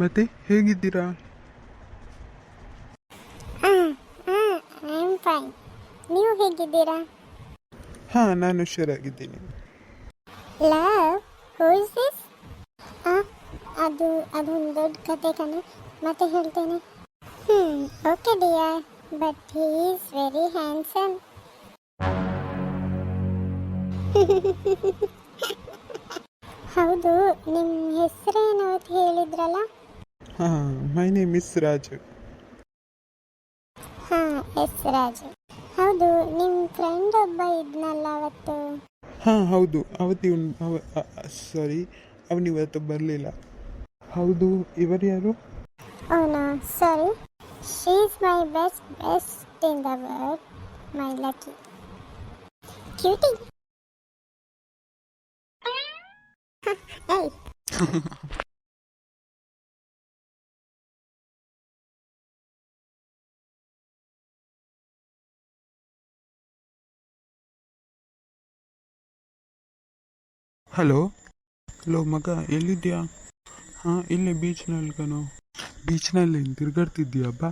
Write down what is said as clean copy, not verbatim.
ಮತ್ತೆ ಹೇಗಿದ್ದೀರಾ? ಹಾಂ ಹಾಂ ಐ ಆಮ್ ಫೈನ್. ನೀವು ಹೇಗಿದ್ದೀರಾ? ಹಾಂ, ನಾನು ಹುಷಾರಾಗಿದ್ದೀನಿ. Love, who is this? ಅದು ಅದೊಂದು ದೊಡ್ಡ ಕತೆ ಕಣೆ, ಮತ್ತೆ ಹೇಳ್ತೇನೆ. Okay dear, but he is very handsome. ಹೌದು, ನಿಮ್ಮ ಹೆಸರೇನು ಅಂತ ಹೇಳಿದ್ರಲ್ಲ? ಹಾಂ, ಮೈ ನೇಮ್ ಮಿಸ್ ರಾಜು. ಹಾಂ, ಎಸ್ ರಾಜು. ಹೌದು, ನಿಮ್ಮ ಫ್ರೆಂಡ್ ಒಬ್ಬ ಇದ್ನಲ್ಲ ಅವತ್ತು. ಹಾಂ ಹೌದು, ಅವನಿವತ್ತು ಬರಲಿಲ್ಲ. ಹೌದು, ಇವರು ಯಾರು? Oh no, sorry. She's my best in the world. My lucky. Cutie. Hey. Hello hello ಮಗ, ಎಲ್ಲಿದ್ಯಾ? ಹಾಂ, ಇಲ್ಲೇ ಬೀಚ್ನಲ್ಲಿ ಕಣೋ. ಬೀಚ್ನಲ್ಲಿ ತಿರ್ಗಾಡ್ತಿದ್ದೀಯಾ? ಬಾ.